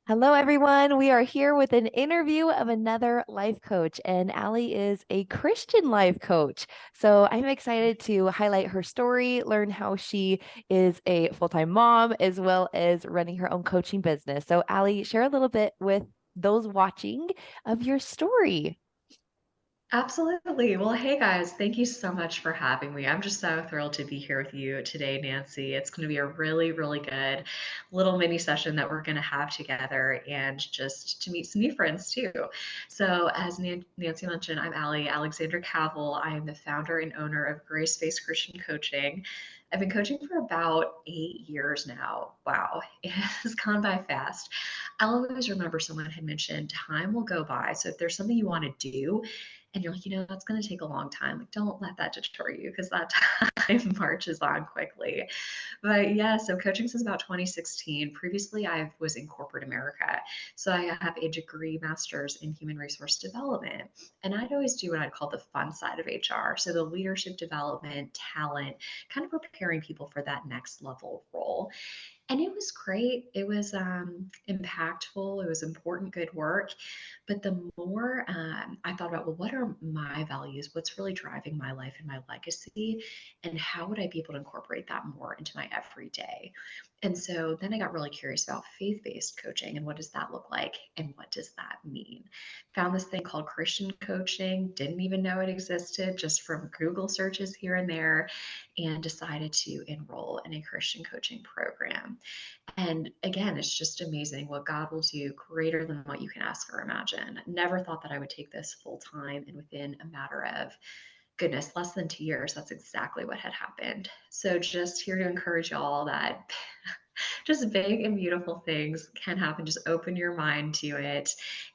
Hello, everyone. We are here with an interview of another life coach, and Allie is a Christian life coach. So I'm excited to highlight her story, learn how she is a full-time mom, as well as running her own coaching business. So, Allie, share a little bit with those watching of your story. Absolutely. Well, hey guys, thank you so much for having me. I'm just so thrilled to be here with you today, Nancy. It's going to be a really good little mini session that we're going to have together and just to meet some new friends too. So, as Nancy mentioned, I'm Alexandra Kaval. I am the founder and owner of Grace Based Christian Coaching. I've been coaching for about 8 years now. Wow, it has gone by fast. I'll always remember someone had mentioned time will go by. So, if there's something you want to do, and you're like, that's going to take a long time. Like, don't let that deter you because that time marches on quickly. But yeah, so coaching since about 2016. Previously, I was in corporate America. So I have a degree master's in human resource development. And I'd always do what I'd call the fun side of HR. So the leadership development, talent, kind of preparing people for that next level role. And it was great. It was impactful. It was important, good work. But the more I thought about, well, what are my values? What's really driving my life and my legacy? And how would I be able to incorporate that more into my everyday? And so then I got really curious about faith based coaching and what does that look like? And what does that mean? Found this thing called Christian coaching, didn't even know it existed just from Google searches here and there, and decided to enroll in a Christian coaching program. And again, it's just amazing what God will do greater than what you can ask or imagine. Never thought that I would take this full time, and within a matter of goodness, less than 2 years, that's exactly what had happened. So just here to encourage y'all that just big and beautiful things can happen. Just open your mind to it.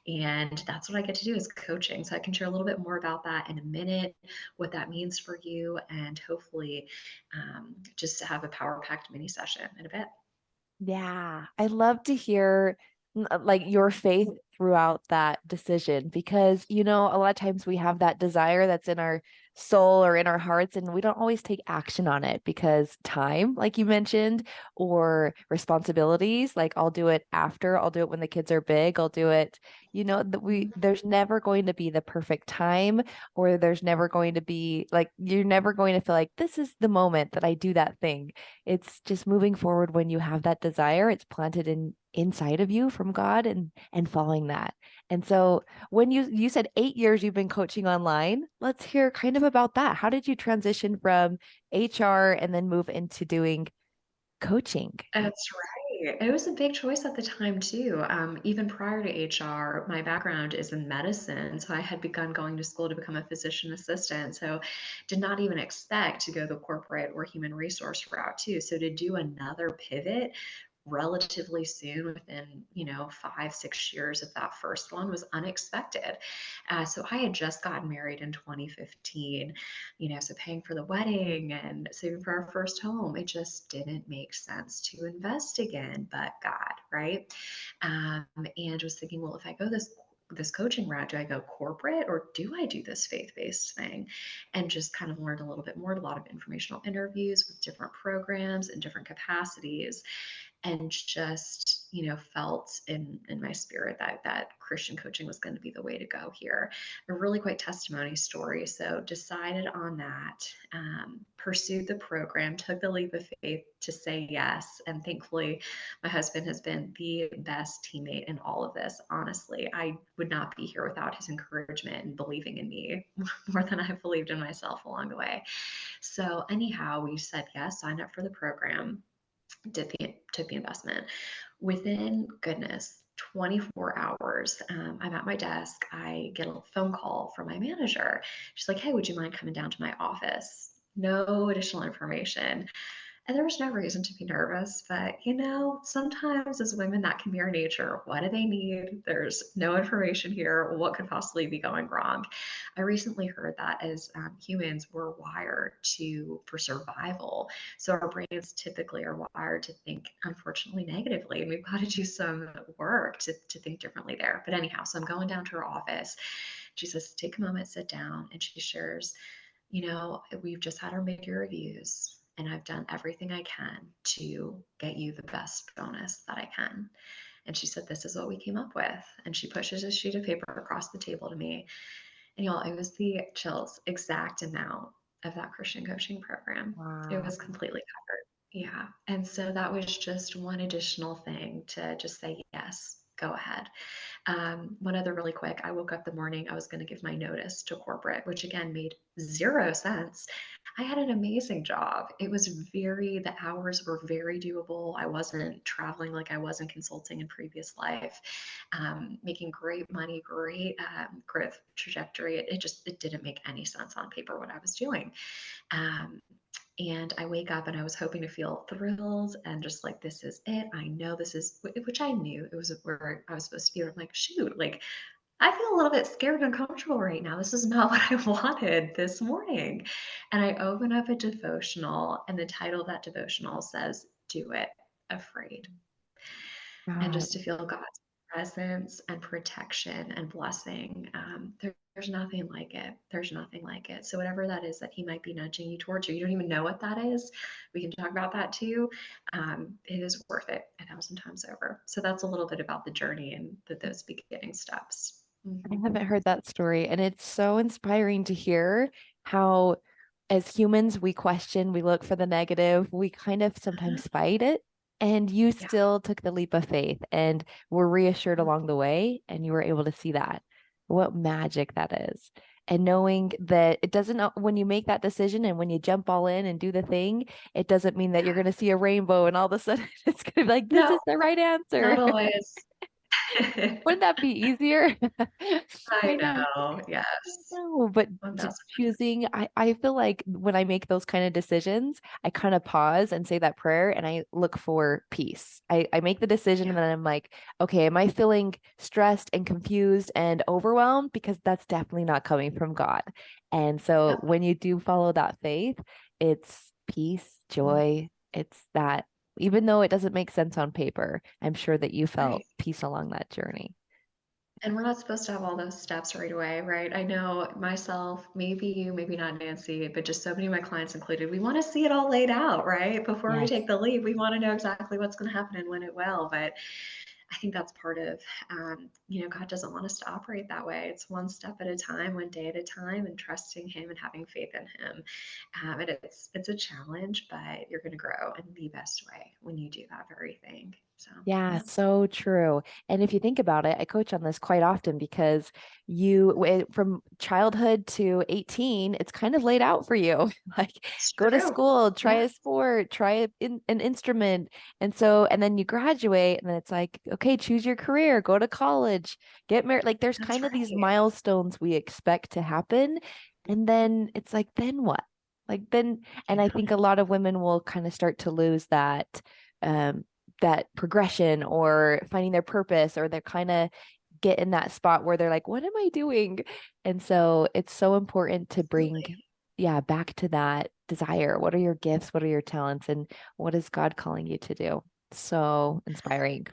And that's what I get to do is coaching. So I can share a little bit more about that in a minute, what that means for you, and hopefully just to have a power packed mini session in a bit. Yeah, I love to hear like your faith throughout that decision because a lot of times we have that desire that's in our soul or in our hearts and we don't always take action on it because time, like you mentioned, or responsibilities, like I'll do it after, I'll do it when the kids are big, I'll do it, that we there's never going to be the perfect time or there's never going to be like you're never going to feel like this is the moment that I do that thing. It's just moving forward when you have that desire, it's planted inside of you from God and following that. And so when you said 8 years you've been coaching online, let's hear kind of about that. How did you transition from HR and then move into doing coaching? That's right. It was a big choice at the time too. Even prior to HR, my background is in medicine, so I had begun going to school to become a physician assistant. So, did not even expect to go the corporate or human resource route too. So, to do another pivot relatively soon within 5 6 years of that first one was unexpected. So I had just gotten married in 2015, so paying for the wedding and saving for our first home, it just didn't make sense to invest again, but God, right? And was thinking, well, if I go this coaching route, do I go corporate or do I do this faith-based thing? And just kind of learned a little bit more, a lot of informational interviews with different programs and different capacities, and just felt in my spirit that Christian coaching was going to be the way to go here. A really quite testimony story. So decided on that, pursued the program, took the leap of faith to say yes, and thankfully my husband has been the best teammate in all of this. Honestly, I would not be here without his encouragement and believing in me more than I believed in myself along the way. So anyhow, we said yes, signed up for the program, took the investment. Within goodness 24 hours, I'm at my desk. I get a phone call from my manager. She's like, "Hey, would you mind coming down to my office?" No additional information. And there was no reason to be nervous, but sometimes as women, that can be our nature. What do they need? There's no information here. What could possibly be going wrong? I recently heard that as humans, we're wired for survival. So our brains typically are wired to think, unfortunately, negatively. And we've got to do some work to think differently there. But anyhow, so I'm going down to her office. She says, take a moment, sit down. And she shares, we've just had our mid-year reviews and I've done everything I can to get you the best bonus that I can. And she said, "This is what we came up with." And she pushes a sheet of paper across the table to me. And y'all, it was the chills exact amount of that Christian coaching program. It Wow. was completely covered. Yeah. And so that was just one additional thing to just say, yes, go ahead. One other really quick, I woke up the morning I was going to give my notice to corporate, which again made zero sense. I had an amazing job. It was the hours were very doable. I wasn't traveling like I was in consulting in previous life, making great money, great growth trajectory. It didn't make any sense on paper what I was doing. Um, and I wake up and I was hoping to feel thrilled and just like, this is it. I know this is, which I knew it was where I was supposed to be. I'm like, shoot, like, I feel a little bit scared and uncomfortable right now. This is not what I wanted this morning. And I open up a devotional, and the title of that devotional says, Do It Afraid. And God. just to feel God's presence and protection and blessing. There's nothing like it. There's nothing like it. So whatever that is that He might be nudging you towards, or you don't even know what that is, we can talk about that too. It is worth it 1,000 times over. So that's a little bit about the journey and those beginning steps. I Mhm. haven't heard that story, and it's so inspiring to hear how, as humans, we question, we look for the negative, we kind of Uh-huh. sometimes fight it. And you Yeah. still took the leap of faith and were reassured Mhm. along the way, and you were able to see that. What magic that is. And knowing that it doesn't, when you make that decision and when you jump all in and do the thing, it doesn't mean that you're Yeah. going to see a rainbow and all of a sudden it's going to be like, this No, is the right not answer. always. Wouldn't that be easier? I I know. know. I Yes. know, but just 1,000%. choosing, I feel like when I make those kind of decisions, I kind of pause and say that prayer and I look for peace. I make the decision Yeah. and then I'm like, okay, am I feeling stressed and confused and overwhelmed? Because that's definitely not coming from God. And so Yep. when you do follow that faith, it's peace, Mhm. joy. It's that, even though it doesn't make sense on paper, I'm sure that you felt Right. peace along that journey. And we're not supposed to have all those steps right away, right? I know myself, maybe you, maybe not Nancy, but just so many of my clients included, we want to see it all laid out, right? Before we Yes. take the leap, we want to know exactly what's going to happen and when it will. But I think that's part of, God doesn't want us to operate that way. It's one step at a time, one day at a time, and trusting Him and having faith in Him. And it's a challenge, but you're going to grow in the best way when you do that very thing. So, Yeah, yeah, so true. And if you think about it, I coach on this quite often because from childhood to 18, it's kind of laid out for you. Like, it's go to true. school, try Yeah, a sport, an instrument. And then you graduate, and then it's like, okay, choose your career, go to college, get married. Like, there's that's kind of these right. milestones we expect to happen. And then it's like, then what? And I Yeah. think a lot of women will kind of start to lose um, that progression or finding their purpose, or they're kind of get in that spot where they're like, what am I doing? And so it's so important to bring, Absolutely. yeah, back to that desire. What are your gifts? What are your talents? And what is God calling you to do? So inspiring.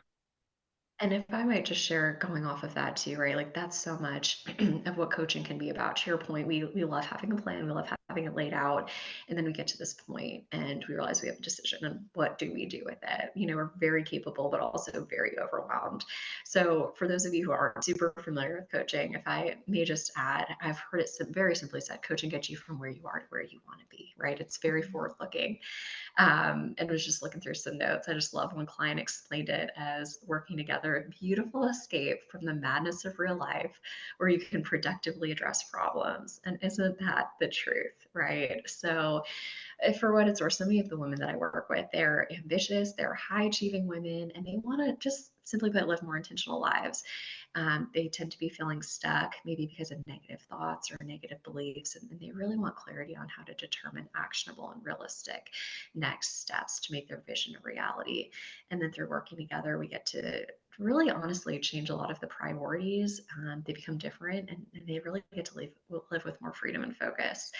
And if I might just share going off of that too, right? Like that's so much of what coaching can be about. To your point, we love having a plan, we love having it laid out, and then we get to this point and we realize we have a decision and what do we do with it? We're very capable, but also very overwhelmed. So for those of you who aren't super familiar with coaching, if I may just add, I've heard it very simply said, coaching gets you from where you are to where you want to be, right? It's very forward looking, and was just looking through some notes. I just love when client explained it as working together, a beautiful escape from the madness of real life where you can productively address problems. And isn't that the truth, right? So for what it's worth, so many of the women that I work with, they're ambitious, they're high achieving women, and they want to just simply put, live more intentional lives. They tend to be feeling stuck, maybe because of negative thoughts or negative beliefs, and they really want clarity on how to determine actionable and realistic next steps to make their vision a reality. And then through working together, we get to really honestly change a lot of the priorities. They become different and they really get to live with more freedom and focus.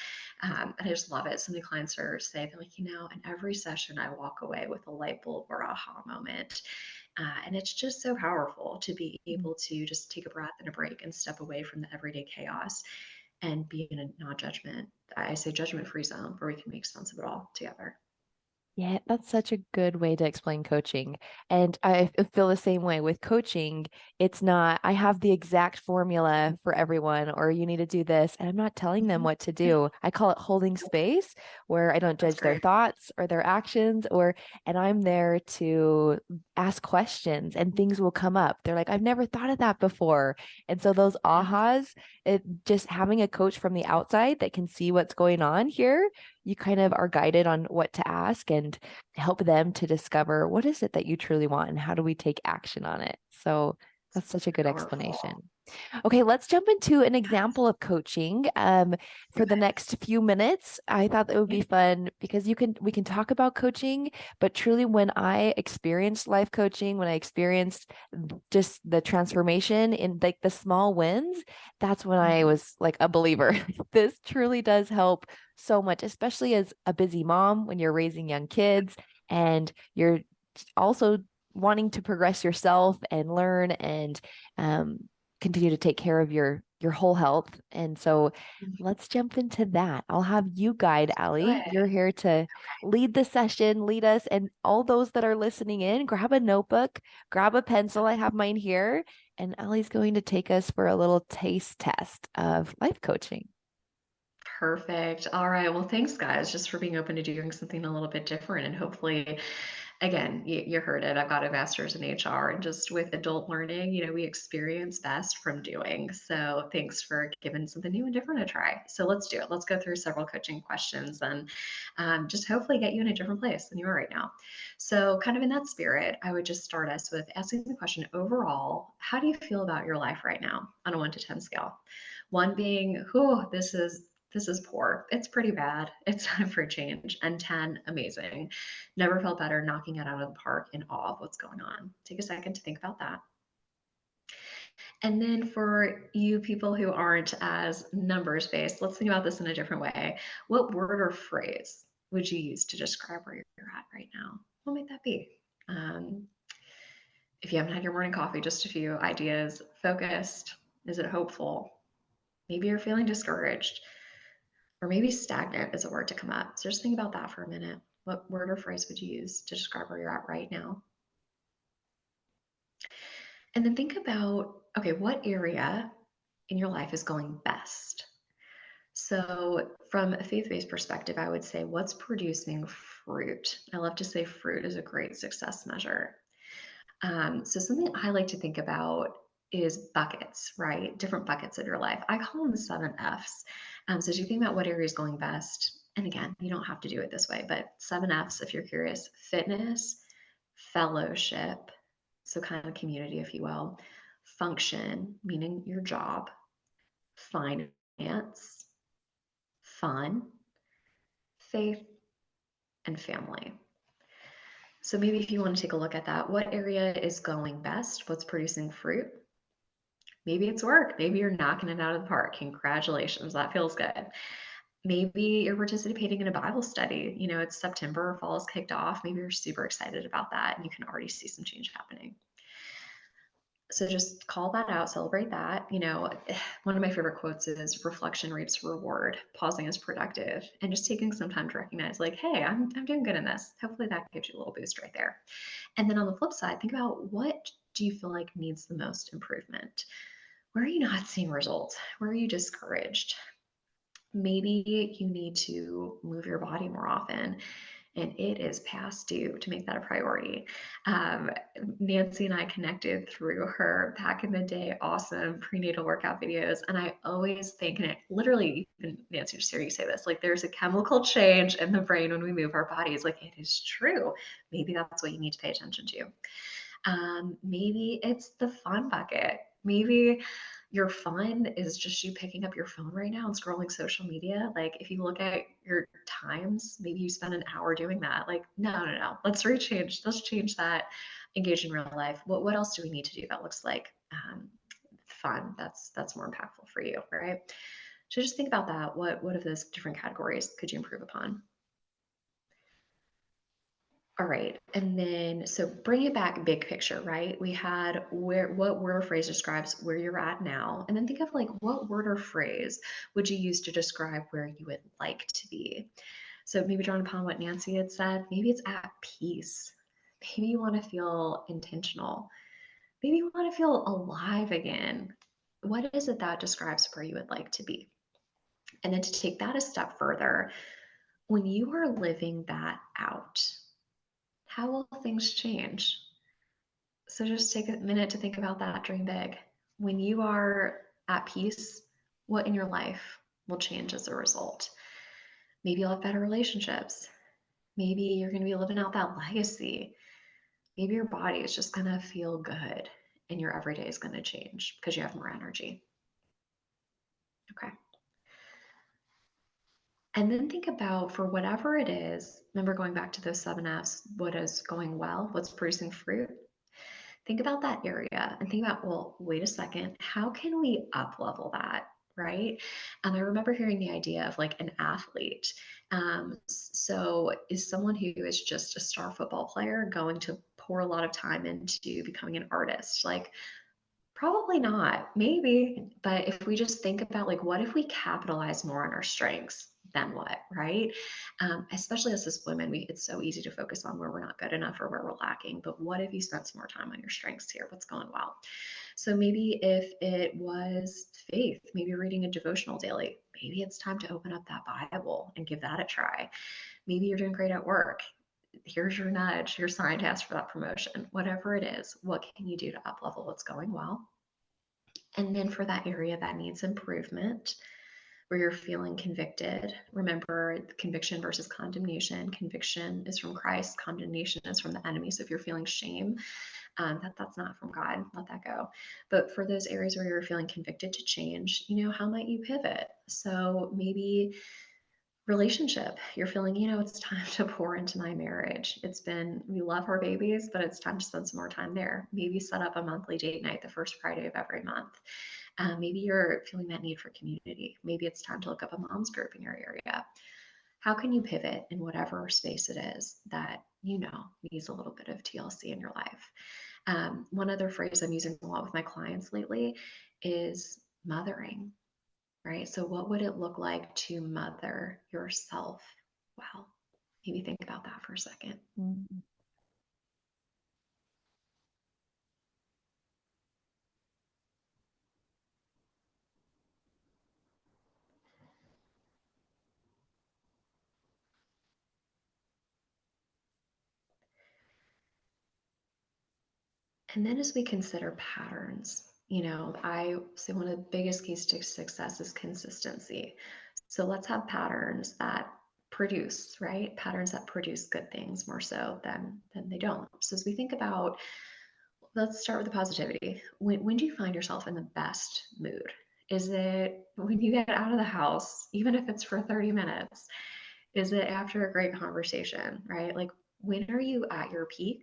And I just love it. So many clients are saying, they're like, in every session, I walk away with a light bulb or aha moment. And it's just so powerful to be able to just take a breath and a break and step away from the everyday chaos and be in a non judgment, I say judgment free zone where we can make sense of it all together. Yeah, that's such a good way to explain coaching. And I feel the same way with coaching. It's not, I have the exact formula for everyone, or you need to do this. And I'm not telling them Mhm. what to do. I call it holding space, where I don't That's judge their great. thoughts or their actions, and I'm there to ask questions and things will come up. They're like, I've never thought of that before. And so those Yeah. ahas, just having a coach from the outside that can see what's going on here, you kind of are guided on what to ask and help them to discover what is it that you truly want and how do we take action on it. So that's such a good Powerful. explanation. Okay, let's jump into an Yes. example of coaching Do for the it. next few minutes. I thought that would Yeah. be fun because we can talk about coaching, but truly when I experienced life coaching, when I experienced just the transformation in like the small wins, that's when I Mhm. was like a believer. This truly does help so much, especially as a busy mom when you're raising young kids and you're also wanting to progress yourself and learn and um, continue to take care of your whole health. And so Mhm. let's jump into that. I'll have you guide, Do Allie. it. You're here to lead the session, lead us, and all those that are listening in, grab a notebook, grab a pencil. I have mine here. And Allie's going to take us for a little taste test of life coaching. Perfect. All right. Well, thanks, guys, just for being open to doing something a little bit different. And hopefully, again, you heard it. I've got a master's in HR, and just with adult learning, we experience best from doing. So thanks for giving something new and different a try. So let's do it. Let's go through several coaching questions and just hopefully get you in a different place than you are right now. So, kind of in that spirit, I would just start us with asking the question overall, how do you feel about your life right now on a 1 to 10 scale? One being, oh, this is poor. It's pretty bad. It's time for a change. And 10, amazing. Never felt better, knocking it out of the park, in awe of what's going on. Take a second to think about that. And then for you people who aren't as numbers based, let's think about this in a different way. What word or phrase would you use to describe where you're at right now? What might that be? Um, if you haven't had your morning coffee, just a few ideas. Focused. Is it hopeful? Maybe you're feeling discouraged. Or maybe stagnant is a word to come up. So just think about that for a minute. What word or phrase would you use to describe where you're at right now? And then think about, okay, what area in your life is going best? So, from a faith based perspective, I would say what's producing fruit? I love to say fruit is a great success measure. So something I like to think about is buckets, right? Different buckets of your life. I call them the 7 F's. So as you think about what area is going best, and again, you don't have to do it this way, but 7 F's, if you're curious: fitness, fellowship, so kind of community, if you will, function, meaning your job, finance, fun, faith, and family. So maybe if you want to take a look at that, what area is going best? What's producing fruit? Maybe it's work. Maybe you're knocking it out of the park. Congratulations. That feels good. Maybe you're participating in a Bible study. It's September, fall is kicked off. Maybe you're super excited about that and you can already see some change happening. So just call that out, celebrate that. One of my favorite quotes is reflection reaps reward, pausing is productive, and just taking some time to recognize, like, hey, I'm doing good in this. Hopefully that gives you a little boost right there. And then on the flip side, think about, what do you feel like needs the most improvement? Where are you not seeing results? Where are you discouraged? Maybe you need to move your body more often, and it is past due to make that a priority. Um, Nancy and I connected through her back in the day awesome prenatal workout videos, and I always think, and it literally, even Nancy, just hear you say this, like, there's a chemical change in the brain when we move our bodies. Like, it is true. Maybe that's what you need to pay attention to. Maybe it's the fun bucket. Maybe your fun is just you picking up your phone right now and scrolling social media. Like, if you look at your times, maybe you spend an hour doing that. Like, no, no, no. Let's change that. Engage in real life. What else do we need to do that looks like fun? That's more impactful for you, right? So just think about that. What of those different categories could you improve upon? All right. And then, so bring it back big picture, right? We had what word or phrase describes where you're at now. And then think of, like, what word or phrase would you use to describe where you would like to be? So maybe drawing upon what Nancy had said, maybe it's at peace. Maybe you want to feel intentional. Maybe you want to feel alive again. What is it that describes where you would like to be? And then to take that a step further, when you are living that out, how will things change? So just take a minute to think about that, dream big. When you are at peace, what in your life will change as a result? Maybe you'll have better relationships. Maybe you're going to be living out that legacy. Maybe your body is just going to feel good and your everyday is going to change because you have more energy. Okay. And then think about for whatever it is, remember going back to those 7 F's, what is going well, what's producing fruit? Think about that area and think about, well, wait a second, how can we up level that? Right. And I remember hearing the idea of like an athlete. So, is someone who is just a star football player going to pour a lot of time into becoming an artist? Like, probably not, maybe. But if we just think about like, what if we capitalize more on our strengths? Then what, right? Especially as women, it's so easy to focus on where we're not good enough or where we're lacking. But what if you spent some more time on your strengths here? What's going well? So maybe if it was faith, maybe reading a devotional daily, maybe it's time to open up that Bible and give that a try. Maybe you're doing great at work. Here's your nudge, your sign to ask for that promotion. Whatever it is, what can you do to up level what's going well? And then for that area that needs improvement, where you're feeling convicted, remember conviction versus condemnation. Conviction is from Christ, condemnation is from the enemy. So if you're feeling shame, that's not from God, let that go. But for those areas where you're feeling convicted to change, how might you pivot? So maybe relationship, you're feeling, it's time to pour into my marriage. We love our babies, but it's time to spend some more time there. Maybe set up a monthly date night the first Friday of every month. Maybe you're feeling that need for community. Maybe it's time to look up a mom's group in your area. How can you pivot in whatever space it is that needs a little bit of TLC in your life? One other phrase I'm using a lot with my clients lately is mothering, right? So, what would it look like to mother yourself well? Maybe think about that for a second. Mm. And then as we consider patterns, I say one of the biggest keys to success is consistency. So let's have patterns that produce, right? Patterns that produce good things more so than they don't. So as we think about, let's start with the positivity. When do you find yourself in the best mood? Is it when you get out of the house, even if it's for 30 minutes? Is it after a great conversation, right? Like, when are you at your peak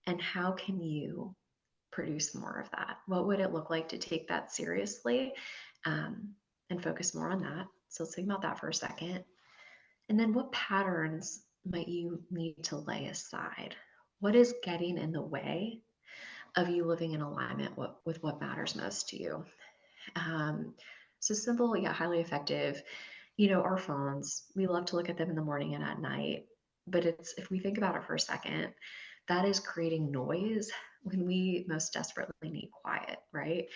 and how can you produce more of that? What would it look like to take that seriously, and focus more on that? So let's think about that for a second. And then what patterns might you need to lay aside? What is getting in the way of you living in alignment with what matters most to you? Um, so simple, yet highly effective. Our phones, we love to look at them in the morning and at night. But if we think about it for a second, that is creating noise when we most desperately need quiet, right?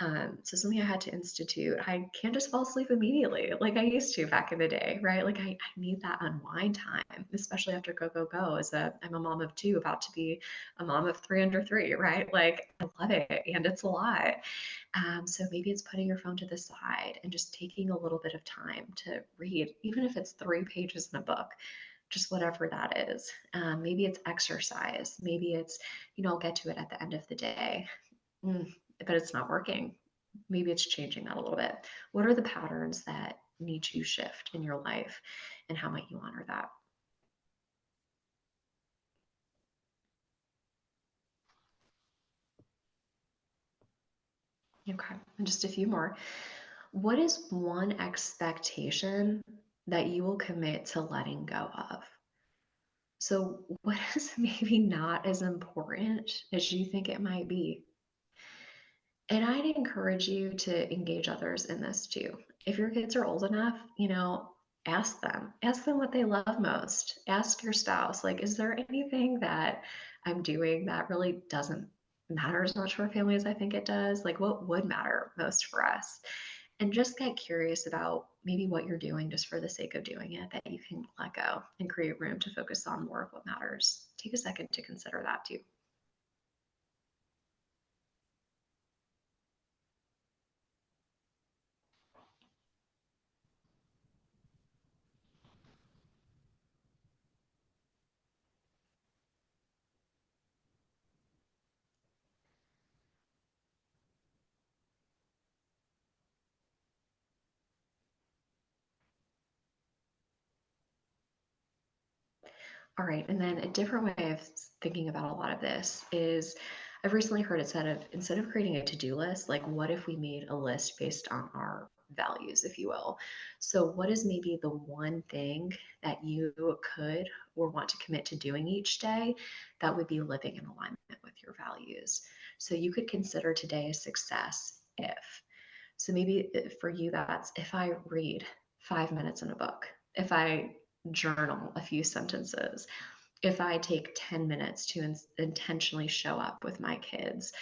So something I had to institute, I can't just fall asleep immediately like I used to back in the day, right? Like I need that unwind time, especially after go, go, go. I'm a mom of two, about to be a mom of three under three, right? Like I love it and it's a lot. So maybe it's putting your phone to the side and just taking a little bit of time to read, even if it's 3 pages in a book, just whatever that is. Maybe it's exercise. Maybe it's, I'll get to it at the end of the day, mm, but it's not working. Maybe it's changing that a little bit. What are the patterns that need to shift in your life and how might you honor that? Okay, and just a few more. What is one expectation that you will commit to letting go of? So, what is maybe not as important as you think it might be? And I'd encourage you to engage others in this too. If your kids are old enough, ask them what they love most. Ask your spouse, like, is there anything that I'm doing that really doesn't matter as much for a family as I think it does? Like, what would matter most for us? And just get curious about maybe what you're doing just for the sake of doing it, that you can let go and create room to focus on more of what matters. Take a second to consider that too. All right, and then a different way of thinking about a lot of this is I've recently heard it said of instead of creating a to-do list, like what if we made a list based on our values, if you will? So what is maybe the one thing that you could or want to commit to doing each day that would be living in alignment with your values? So you could consider today a success if. So maybe for you, that's if I read 5 minutes in a book, if I journal a few sentences, if I take 10 minutes to intentionally show up with my kids,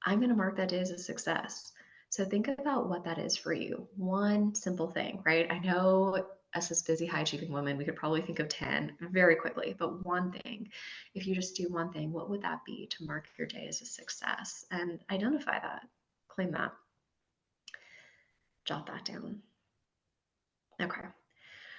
I'm going to mark that day as a success. So think about what that is for you. One simple thing, right? I know us as busy, high achieving women, we could probably think of 10 very quickly, but one thing, if you just do one thing, what would that be to mark your day as a success? And identify that, claim that, jot that down. Okay.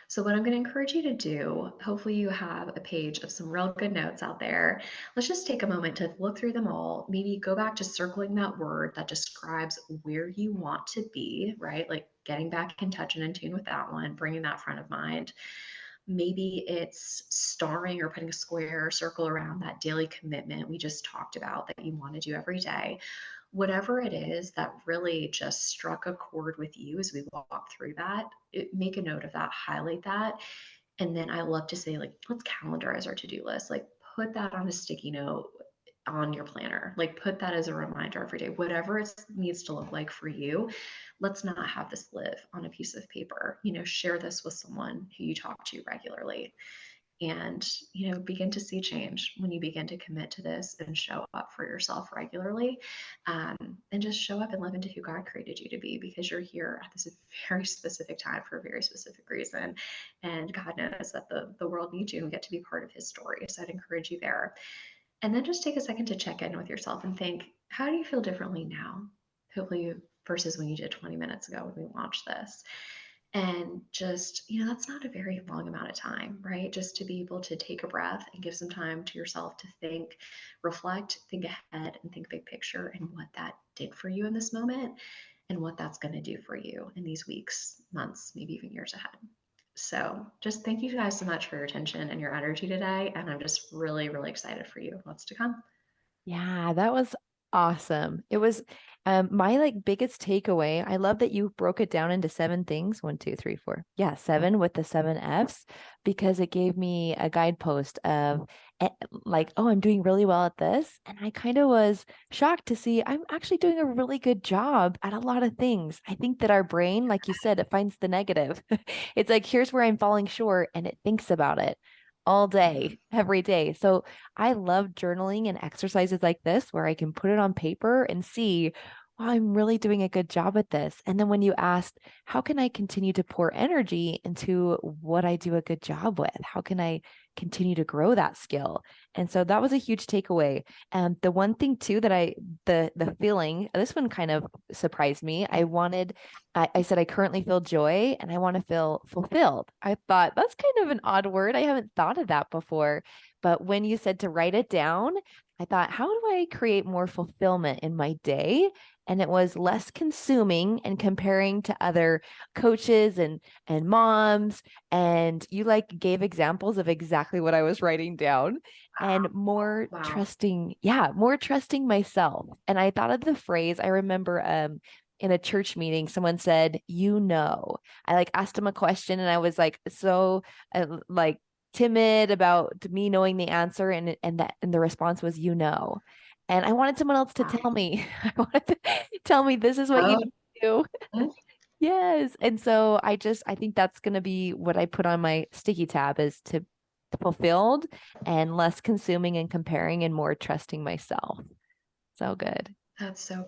So, what I'm going to encourage you to do, hopefully, you have a page of some real good notes out there. Let's just take a moment to look through them all. Maybe go back to circling that word that describes where you want to be, right? Like getting back in touch and in tune with that one, bringing that front of mind. Maybe it's starring or putting a square or circle around that daily commitment we just talked about that you want to do every day. Whatever it is that really just struck a chord with you as we walk through that, make a note of that, highlight that. And then I love to say, like, let's calendarize our to-do list. Like, put that on a sticky note on your planner. Like, put that as a reminder every day. Whatever it needs to look like for you, let's not have this live on a piece of paper. Share this with someone who you talk to regularly, and begin to see change when you begin to commit to this and show up for yourself regularly, um, and just show up and live into who God created you to be, because you're here at this very specific time for a very specific reason, and God knows that the world needs you and get to be part of his story. So I'd encourage you there. And then just take a second to check in with yourself and think, how do you feel differently now, hopefully, versus when you did 20 minutes ago when we launched this? And just, that's not a very long amount of time, right? Just to be able to take a breath and give some time to yourself to think, reflect, think ahead, and think big picture and what that did for you in this moment and what that's going to do for you in these weeks, months, maybe even years ahead. So just thank you guys so much for your attention and your energy today. And I'm just really, really excited for you. What's to come. Yeah, that was awesome. It was my like biggest takeaway. I love that you broke it down into seven things. One, two, three, four. Yeah, seven with the seven F's, because it gave me a guidepost of like, oh, I'm doing really well at this. And I kind of was shocked to see I'm actually doing a really good job at a lot of things. I think that our brain, like you said, it finds the negative. It's like, here's where I'm falling short, and it thinks about it all day, every day. So I love journaling and exercises like this where I can put it on paper and see, wow, I'm really doing a good job at this. And then when you asked, how can I continue to pour energy into what I do a good job with? How can I continue to grow that skill? And so that was a huge takeaway. And the one thing too that the feeling, this one kind of surprised me. I said, I currently feel joy and I want to feel fulfilled. I thought that's kind of an odd word. I haven't thought of that before. But when you said to write it down, I thought, how do I create more fulfillment in my day? And it was less consuming and comparing to other coaches and moms. And you like gave examples of exactly what I was writing down, and more Wow. trusting, yeah, more trusting myself. And I thought of the phrase, I remember in a church meeting, someone said, I like asked him a question and I was like, so like timid about me knowing the answer, and the response was, and I wanted someone else to Wow. tell me. I wanted to tell me this is what you Oh, need to do. Yes. And so I think that's going to be what I put on my sticky tab is to fulfilled and less consuming and comparing and more trusting myself. So good. That's so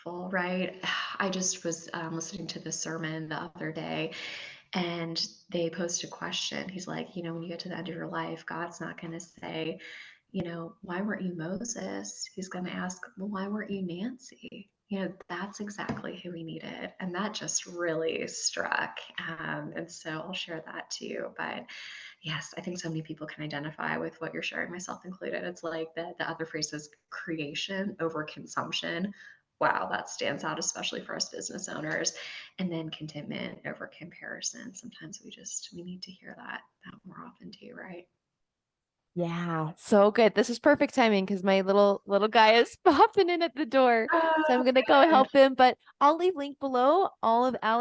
powerful, right? I just was listening to the sermon the other day, and they posed a question. He's like, when you get to the end of your life, God's not going to say, why weren't you Moses? He's going to ask, well, why weren't you Nancy? That's exactly who we needed. And that just really struck. And so I'll share that too. But yes, I think so many people can identify with what you're sharing, myself included. It's like the other phrase is creation over consumption. Wow, that stands out, especially for us business owners. And then contentment over comparison. Sometimes we need to hear that more often too, right? Yeah, so good. This is perfect timing because my little guy is popping in at the door. So I'm Oh, gonna go good. help him, but I'll leave link below all of I'll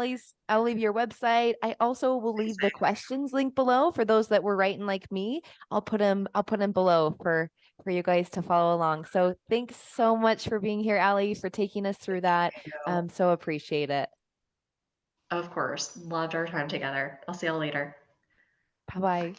leave your website. I also will leave the questions link below for those that were writing like me. I'll put them below for you guys to follow along. So thanks so much for being here, Allie, for taking us through that. So appreciate it. Of course. Loved our time together. I'll see y'all later. Bye bye.